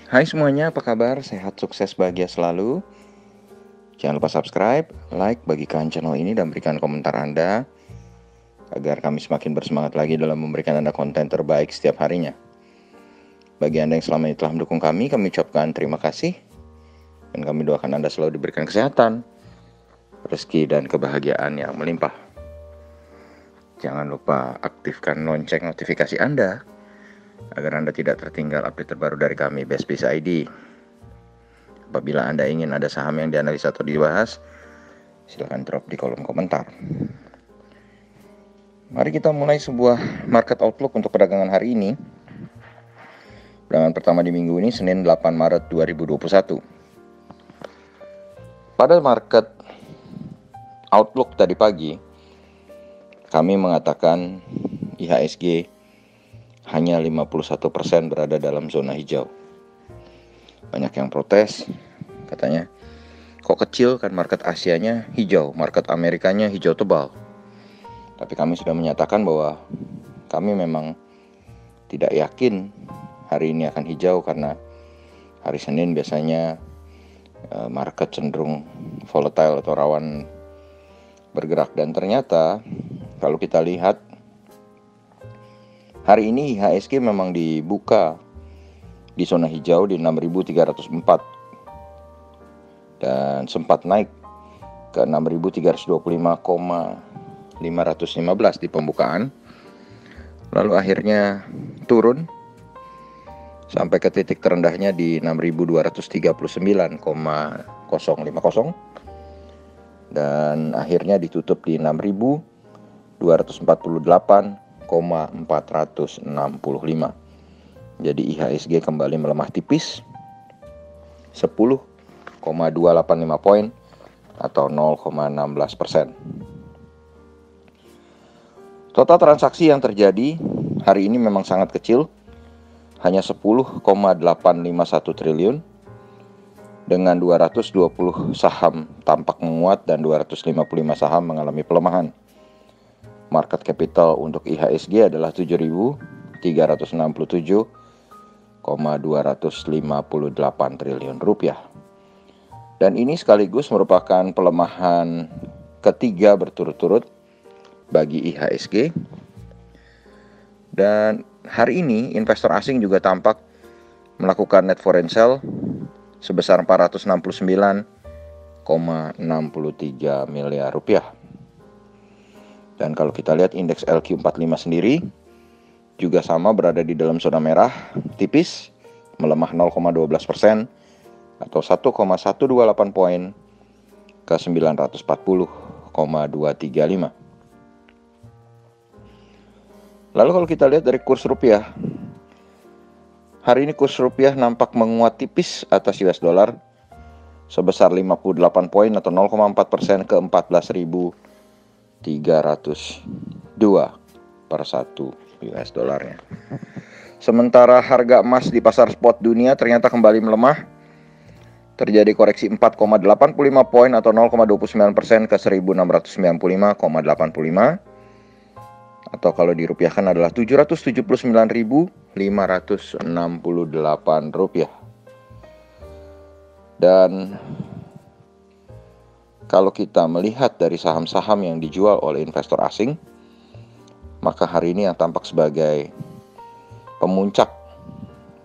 Hai semuanya, apa kabar? Sehat, sukses, bahagia selalu. Jangan lupa subscribe, like, bagikan channel ini dan berikan komentar Anda agar kami semakin bersemangat lagi dalam memberikan Anda konten terbaik setiap harinya. Bagi Anda yang selama ini telah mendukung kami ucapkan terima kasih. Dan kami doakan Anda selalu diberikan kesehatan, rezeki, dan kebahagiaan yang melimpah. Jangan lupa aktifkan lonceng notifikasi Anda agar Anda tidak tertinggal update terbaru dari kami, Best Biz ID. Apabila Anda ingin ada saham yang dianalisa atau dibahas, silahkan drop di kolom komentar. Mari kita mulai sebuah market outlook untuk perdagangan hari ini. Perdagangan pertama di minggu ini, Senin 8 Maret 2021. Pada market outlook tadi pagi, kami mengatakan IHSG hanya 51% berada dalam zona hijau. Banyak yang protes, katanya, kok kecil kan market Asianya hijau, market Amerikanya hijau tebal. Tapi kami sudah menyatakan bahwa kami memang tidak yakin hari ini akan hijau karena hari Senin biasanya market cenderung volatile atau rawan bergerak. Dan ternyata kalau kita lihat hari ini IHSG memang dibuka di zona hijau di 6.304 dan sempat naik ke 6.325,515 di pembukaan, lalu akhirnya turun sampai ke titik terendahnya di 6.239,050 dan akhirnya ditutup di 6.248,465. Jadi IHSG kembali melemah tipis 10,285 poin atau 0,16%. Total transaksi yang terjadi hari ini memang sangat kecil, hanya 10,851 triliun dengan 220 saham tampak menguat dan 255 saham mengalami pelemahan. Market capital untuk IHSG adalah 7.367,258 triliun rupiah. Dan ini sekaligus merupakan pelemahan ketiga berturut-turut bagi IHSG. Dan hari ini investor asing juga tampak melakukan net foreign sale sebesar 469,63 miliar rupiah. Dan kalau kita lihat indeks LQ45 sendiri juga sama berada di dalam zona merah tipis, melemah 0,12% atau 1,128 poin ke 940,235. Lalu kalau kita lihat dari kurs rupiah, hari ini kurs rupiah nampak menguat tipis atas US dollar sebesar 58 poin atau 0,4% ke 14.302 per 1 US dollarnya. Sementara harga emas di pasar spot dunia ternyata kembali melemah. Terjadi koreksi 4,85 poin atau 0,29% ke 1.695,85 atau kalau dirupiahkan adalah 779.568 rupiah. Dan kalau kita melihat dari saham-saham yang dijual oleh investor asing, maka hari ini yang tampak sebagai pemuncak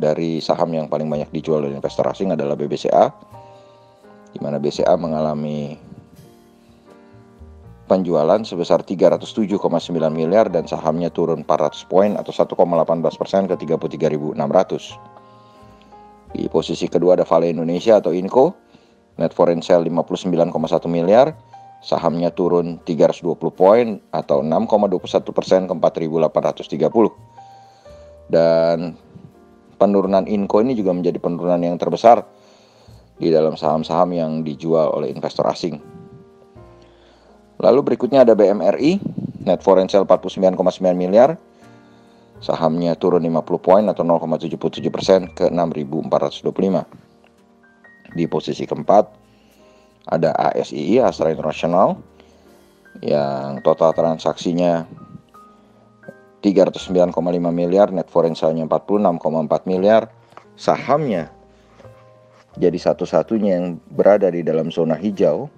dari saham yang paling banyak dijual oleh investor asing adalah BBCA, di mana BCA mengalami penjualan sebesar 307,9 miliar dan sahamnya turun 400 poin atau 1,18% ke 33.600. Di posisi kedua ada Vale Indonesia atau Inco, net foreign sale 59,1 miliar, sahamnya turun 320 poin atau 6,21% ke 4.830. Dan penurunan Inco ini juga menjadi penurunan yang terbesar di dalam saham-saham yang dijual oleh investor asing. Lalu berikutnya ada BMRI, net foreign sale 49,9 miliar, sahamnya turun 50 poin atau 0,77% ke 6.425. Di posisi keempat ada ASII, Astra International, yang total transaksinya 309,5 miliar, net foreign sale-nya 46,4 miliar, sahamnya jadi satu-satunya yang berada di dalam zona hijau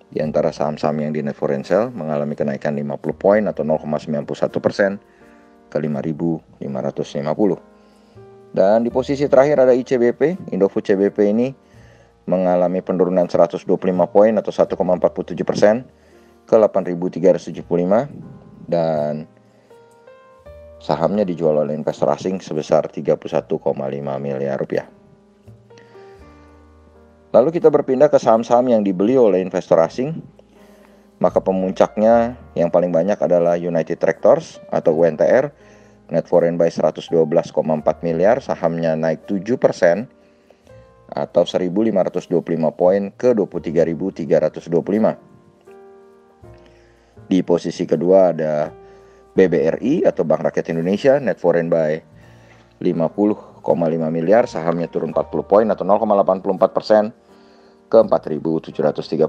di antara saham-saham yang di net foreign sale, mengalami kenaikan 50 poin atau 0,91% ke 5.550. Dan di posisi terakhir ada ICBP, Indofood CBP ini mengalami penurunan 125 poin atau 1,47% ke 8.375, dan sahamnya dijual oleh investor asing sebesar 31,5 miliar rupiah. Lalu kita berpindah ke saham-saham yang dibeli oleh investor asing. Maka pemuncaknya yang paling banyak adalah United Tractors atau UNTR, net foreign buy 112,4 miliar, sahamnya naik 7% atau 1.525 poin ke 23.325. Di posisi kedua ada BBRI atau Bank Rakyat Indonesia, net foreign buy 50,5 miliar, sahamnya turun 40 poin atau 0,84% ke 4.730.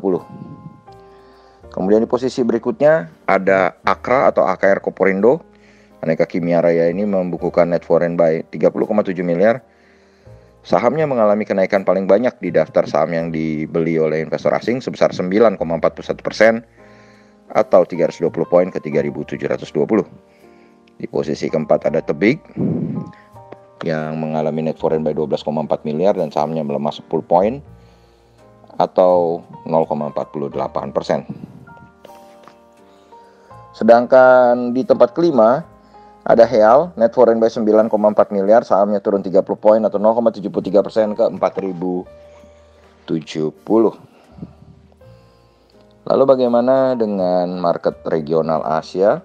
Kemudian di posisi berikutnya ada Akra atau AKR Koporindo, Aneka Kimia Raya ini membukukan net foreign buy 30,7 miliar. Sahamnya mengalami kenaikan paling banyak di daftar saham yang dibeli oleh investor asing sebesar 9,41% atau 320 poin ke 3.720. Di posisi keempat ada Tebig yang mengalami net foreign buy 12,4 miliar dan sahamnya melemah 10 poin atau 0,48%. Sedangkan di tempat kelima ada Heal, net foreign buy 9,4 miliar, sahamnya turun 30 poin atau 0,73% ke 4.070. Lalu bagaimana dengan market regional Asia?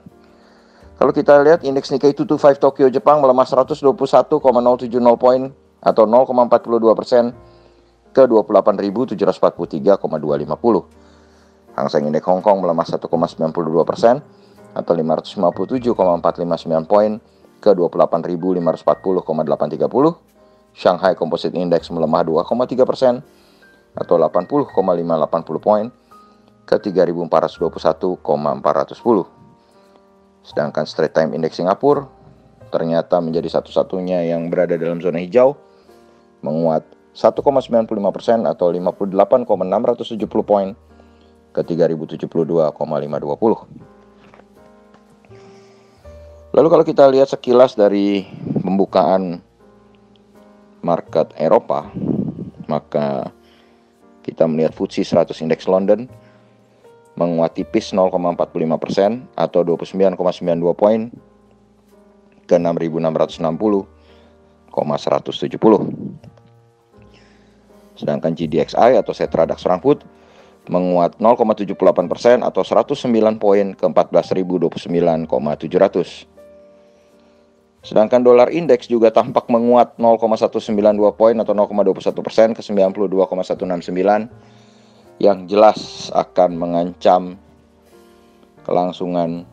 Kalau kita lihat indeks Nikkei 225 Tokyo Jepang melemah 121,070 poin atau 0,42% ke 28.743,250. Hang Seng Indeks Hong Kong melemah 1,92% atau 557,459 poin ke 28.540,830. Shanghai Composite Index melemah 2,3% atau 80,580 poin ke 3.421,410. Sedangkan Straits Times Index Singapura ternyata menjadi satu-satunya yang berada dalam zona hijau, menguat 1,95% atau 58,670 poin ke 3.072,520. Lalu kalau kita lihat sekilas dari pembukaan market Eropa, maka kita melihat FTSE 100 Index London menguat tipis 0,45% atau 29,92 poin ke 6.660,170. Sedangkan GDXI atau Xetra DAX Frankfurt menguat 0,78% atau 109 poin ke 14.029,700. Sedangkan dolar indeks juga tampak menguat 0,192 poin atau 0,21% ke 92,169, yang jelas akan mengancam kelangsungan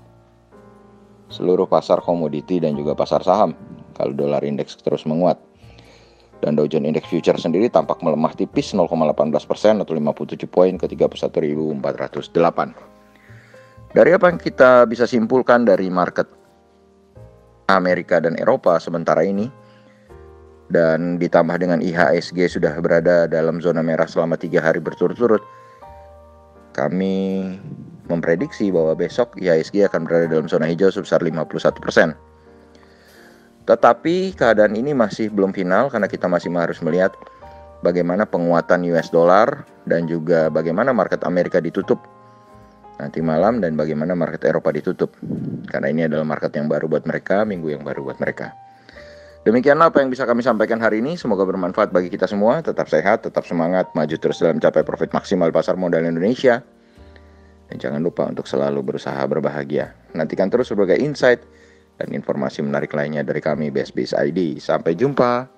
seluruh pasar komoditi dan juga pasar saham kalau dolar indeks terus menguat. Dan Dow Jones Index Future sendiri tampak melemah tipis 0,18% atau 57 poin ke 31.408. Dari apa yang kita bisa simpulkan dari market Amerika dan Eropa sementara ini, dan ditambah dengan IHSG sudah berada dalam zona merah selama 3 hari berturut-turut, kami memprediksi bahwa besok IHSG akan berada dalam zona hijau sebesar 51%. Tetapi keadaan ini masih belum final karena kita masih harus melihat bagaimana penguatan US dollar dan juga bagaimana market Amerika ditutup nanti malam dan bagaimana market Eropa ditutup. Karena ini adalah market yang baru buat mereka, minggu yang baru buat mereka. Demikianlah apa yang bisa kami sampaikan hari ini. Semoga bermanfaat bagi kita semua. Tetap sehat, tetap semangat, maju terus dalam mencapai profit maksimal pasar modal Indonesia. Dan jangan lupa untuk selalu berusaha berbahagia. Nantikan terus berbagai insight dan informasi menarik lainnya dari kami BSBS ID. Sampai jumpa.